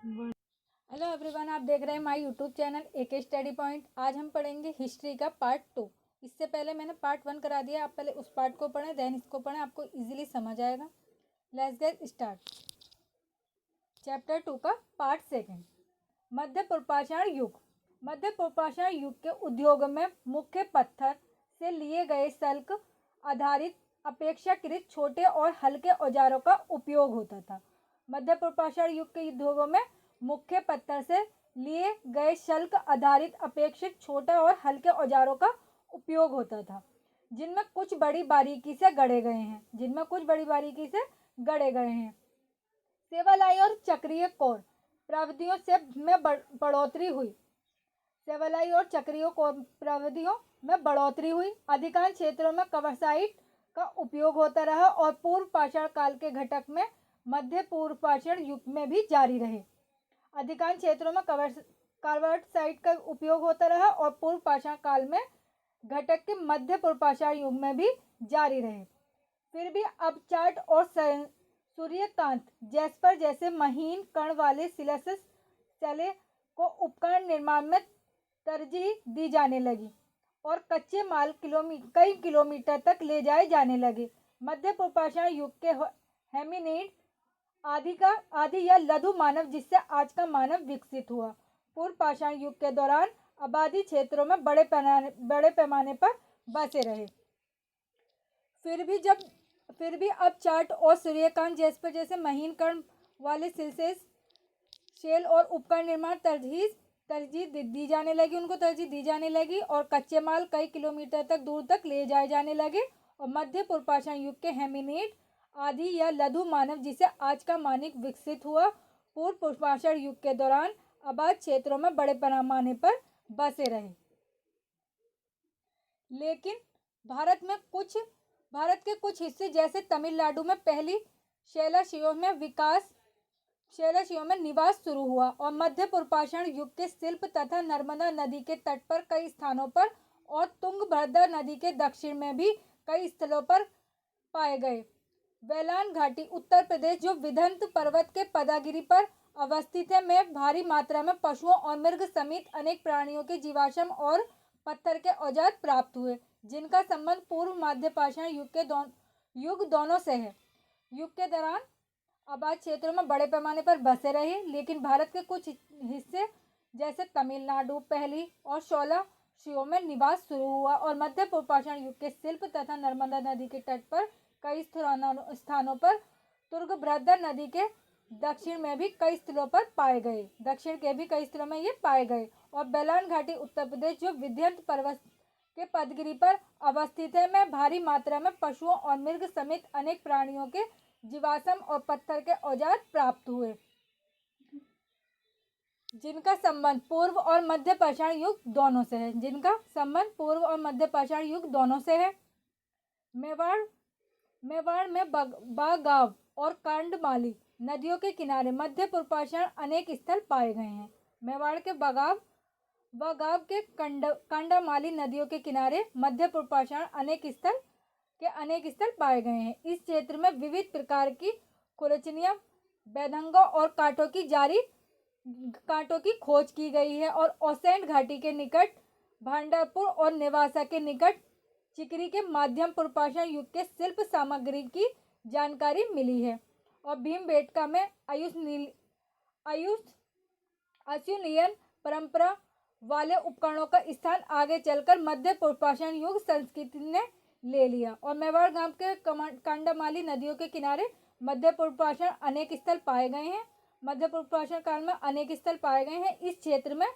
Hello everyone, आप देख रहे हैं my YouTube channel AK study point. आज हम पढ़ेंगे हिस्ट्री का पार्ट 2। इससे पहले मैंने पार्ट 1 करा दिया, आप पहले उस पार्ट को पढ़ें देन इसको पढ़ें, आपको इजीली समझ आएगा। Let's get start. चैप्टर 2 का पार्ट 2, मध्य पूर्वाषाण युग। मध्य पूर्वाषाण युग के उद्योग में मुख्य पत्थर से लिए गए सल्क आधारित अपेक्षाकृत छोटे और हल्के औजारों का उपयोग होता था। मध्य पूर्वाषाण युग के उद्योगों में मुख्य पत्थर से लिए गए शल्क आधारित अपेक्षित छोटा और हल्के औजारों का उपयोग होता था, जिनमें कुछ बड़ी बारीकी से गढ़े गए हैं। सेवालाई और चक्रीय कोर प्रविधियों से बढ़ोतरी हुई। अधिकांश क्षेत्रों में कवरसाइट का उपयोग होता रहा और पूर्व पाषाण काल के घटक में मध्य पूर्वाषाण युग में भी जारी रहे। अधिकांश क्षेत्रों में कार्बोटाइट का उपयोग होता रहा और पूर्व पाषाण काल में घटक के मध्य पूर्वाषाण युग में भी जारी रहे। फिर भी अब चार्ट और सूर्यकांत जैस्पर जैसे महीन कण वाले शैले को उपकरण निर्माण में तरजीह दी जाने लगी और कच्चे माल कई किलोमीटर तक ले जाए जाने लगे। मध्य पूर्वाषाण युग के हेमिनिड आदि या लघु मानव, जिससे आज का मानव विकसित हुआ, पूर्व पाषाण युग के दौरान आबादी क्षेत्रों में बड़े पैमाने पर बसे रहे। फिर भी अब चार्ट और सूर्यकांत जैसे महीन कण वाले शेल और उपकरण निर्माण तरजीह दी जाने लगी और कच्चे माल कई किलोमीटर तक दूर तक ले जाए जाने लगे। और मध्य पूर्वाषाण युग के हेमिनिड आदि या लघु मानव, जिसे आज का मानव विकसित हुआ, पूर्व पूर्वाषाण युग के दौरान आबाद क्षेत्रों में बड़े पैमाने पर बसे रहे। लेकिन भारत के कुछ हिस्से जैसे तमिलनाडु में पहली शैलशियों में निवास शुरू हुआ और मध्य पूर्वाषाण युग के शिल्प तथा नर्मदा नदी के तट पर कई स्थानों पर और तुंगभद्रा नदी के दक्षिण में भी कई स्थलों पर पाए गए। वेलान घाटी उत्तर प्रदेश, जो विंध्य पर्वत के पदागिरी पर अवस्थित है, में भारी मात्रा में पशुओं और मृग समेत अनेक प्राणियों के जीवाश्म और पत्थर के औजार प्राप्त हुए, जिनका संबंध पूर्व मध्य पाषाण युग दोनों से है। युग के दौरान आबाद क्षेत्रों में बड़े पैमाने पर बसे रहे, लेकिन भारत के कुछ हिस्से जैसे तमिलनाडु पहली और शैलशियों में निवास शुरू हुआ और मध्य पूर्वाषाण युग के शिल्प तथा नर्मदा नदी के तट पर कई स्थानों पर तुंगभद्रा नदी के दक्षिण में भी कई स्थलों पर पाए गए। और बेलान घाटी उत्तर प्रदेश, जो विंध्य पर्वत के पदगिरी पर अवस्थित है, में भारी मात्रा में पशुओं और मृग समेत अनेक प्राणियों के जीवाश्म और पत्थर के औजार प्राप्त हुए, जिनका संबंध पूर्व और मध्य पाषाण युग दोनों से है। मेवाड़ में बागाव और कांडमाली नदियों के किनारे मध्य पूर्वाषाण अनेक स्थल पाए गए हैं। मेवाड़ के बागाव के कांडामाली नदियों के किनारे मध्य पूर्वाषाण अनेक स्थल पाए गए हैं। इस क्षेत्र में विविध प्रकार की खुरचनियां, बेढंगों और कांटों की खोज की गई है और ओसेंड घाटी के निकट भांडारपुर और नेवासा के निकट चिकरी के मध्यम पूर्वाषाण युग के शिल्प सामग्री की जानकारी मिली है। और भीमबेटका में आयुनियन परंपरा वाले उपकरणों का स्थान आगे चलकर मध्य पूर्वाषाण युग संस्कृति ने ले लिया। और मेवाड़ गांव के कांडामाली नदियों के किनारे मध्य पूर्वाषाण अनेक स्थल पाए गए हैं। मध्य पूर्वाषाण काल में अनेक स्थल पाए गए हैं। इस क्षेत्र में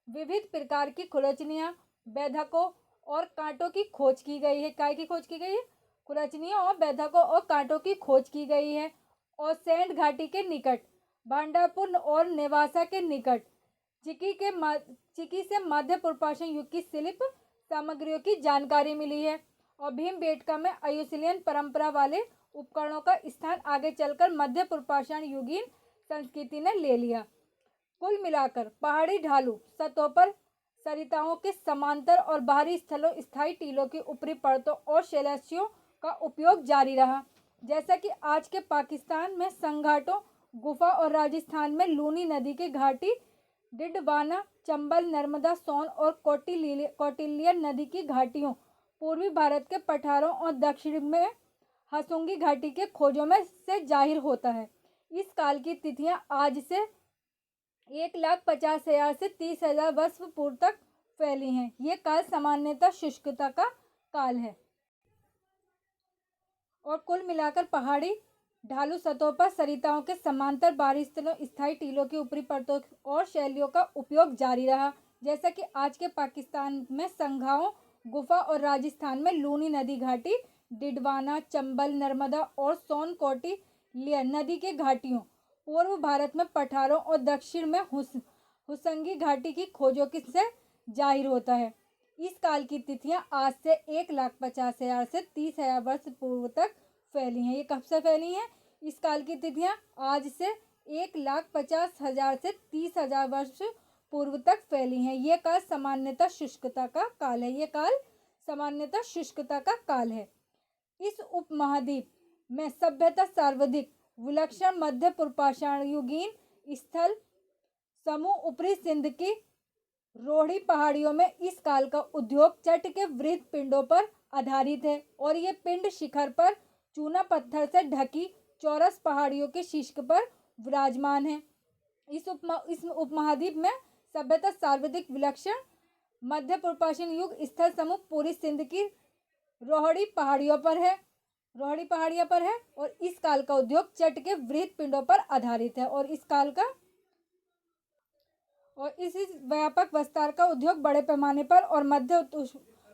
विविध प्रकार की खुरचनियां, बेढकों और कांटों की खोज की गई है। काय की खोज की गई है? खुरचनियों और बेढकों और कांटों की खोज की गई है। और सेंड घाटी के निकट भांडारपुर और नेवासा के निकट चिकी से मध्य पूर्वाषाण युग की शिल्प सामग्रियों की जानकारी मिली है। और भीमबेटका में आयुनियन परंपरा वाले उपकरणों का स्थान आगे चलकर मध्य पूर्वाषाण युगीन संस्कृति ने ले लिया। कुल मिलाकर पहाड़ी ढालू सतहों पर सरिताओं के समांतर और बाहरी स्थलों, स्थायी टीलों की ऊपरी परतों और शैलशियों का उपयोग जारी रहा। जैसा कि आज के पाकिस्तान में संघाटों गुफा और राजस्थान में लूनी नदी की घाटी, डिडवाना, चंबल, नर्मदा, सोन और कौटिल्य नदी की घाटियों, पूर्वी भारत के पठारों और दक्षिण में हसुंगी घाटी के खोजों में से जाहिर होता है। इस काल की तिथियां आज से 1,50,000 से 30,000 वर्ष पूर्व तक फैली हैं। ये काल सामान्यतः शुष्कता का काल है और कुल मिलाकर पहाड़ी ढालू सतहों पर सरिताओं के समांतर बारिश स्थायी टीलों की ऊपरी परतों और शैलियों का उपयोग जारी रहा। जैसा कि आज के पाकिस्तान में संघाओं गुफा और राजस्थान में लूनी नदी घाटी, डिडवाना, चंबल, नर्मदा और सोनकोटी नदी के घाटियों, पूर्व भारत में पठारों और दक्षिण में हुसंगी घाटी की खोजों से जाहिर होता है। इस काल की तिथियां आज से 1,50,000 से 30,000 वर्ष पूर्व तक फैली हैं। ये कब से फैली हैं? इस काल की तिथियां आज से 1,50,000 से 30,000 वर्ष पूर्व तक फैली हैं। ये काल सामान्यतः शुष्कता का काल है। ये काल सामान्यतः शुष्कता का काल है। इस उपमहाद्वीप में सभ्यता सर्वाधिक विलक्षण मध्य पूर्वपाषाणयुगीन स्थल समूह ऊपरी सिंध की रोहड़ी पहाड़ियों में इस काल का उद्योग चट के वृहद पिंडों पर आधारित है और ये पिंड शिखर पर चूना पत्थर से ढकी चौरस पहाड़ियों के शीर्ष पर विराजमान है। इस उपमहाद्वीप में सभ्यता सर्वाधिक विलक्षण मध्य पूर्वपाषाण युग स्थल समूह पूरी सिंध की रोहड़ी पहाड़ियों पर है और इस काल का उद्योग चट के वृहद पिंडों पर आधारित है और इस व्यापक विस्तार का उद्योग बड़े पैमाने पर और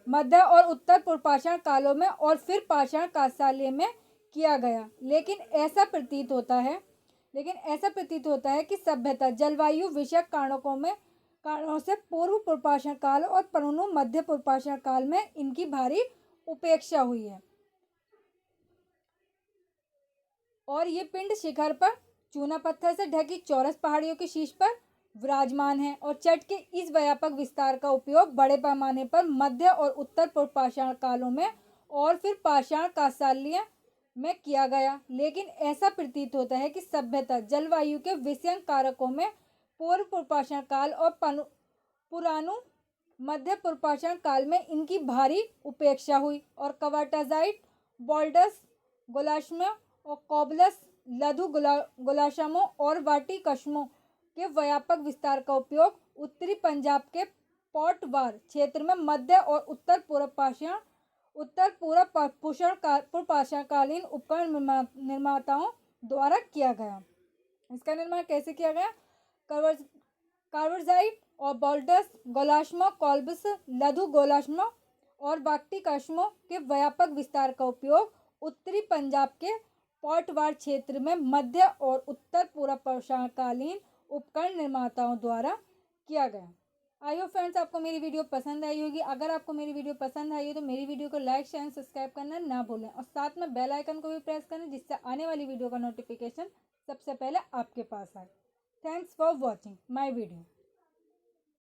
मध्य और उत्तर पूर्वपाषाण कालों में और फिर पाषाण कालसाल्य में किया गया। लेकिन ऐसा प्रतीत होता है कि सभ्यता जलवायु विषयक कारणों से पूर्व पूर्वपाषाण काल और परनु मध्य पूर्वपाषाण काल में इनकी भारी उपेक्षा हुई है और ये पिंड शिखर पर चूना पत्थर से ढकी चौरस पहाड़ियों के शीर्ष पर विराजमान है और चट के इस व्यापक विस्तार का उपयोग बड़े पैमाने पर मध्य और उत्तर पूर्वपाषाण कालों में और फिर पाषाण कालसाल्य में किया गया। लेकिन ऐसा प्रतीत होता है कि सभ्यता जलवायु के विषयक कारकों में पूर्व पूर्वपाषाण काल और पुरानु मध्य पूर्वपाषाण काल में इनकी भारी उपेक्षा हुई और क्वार्टाज़ाइट, बोल्डस, गोलाश्म और कोबलस लघु गोलाश्मों और वाटिकश्मों के व्यापक विस्तार का उपयोग उत्तरी पंजाब के पोटवार क्षेत्र में मध्य और उत्तर पूर्वपाषाणकालीन उपकरण निर्माताओं द्वारा किया गया। इसका निर्माण कैसे किया गया? क्वार्टाज़ाइट और बोल्डस, गोलाश्म, कोल्बस, लघु गोलाश्म और वाटिकश्मों के व्यापक विस्तार का उपयोग उत्तरी पंजाब के पोटवार क्षेत्र में मध्य और उत्तर पूर्वपाषाणकालीन उपकरण निर्माताओं द्वारा किया गया। आई होप फ्रेंड्स आपको मेरी वीडियो पसंद आई होगी। अगर आपको मेरी वीडियो पसंद आई है तो मेरी वीडियो को लाइक, शेयर, सब्सक्राइब करना ना भूलें और साथ में बेल आइकन को भी प्रेस करें जिससे आने वाली वीडियो का नोटिफिकेशन सबसे पहले आपके पास आए। Thanks for watching my video.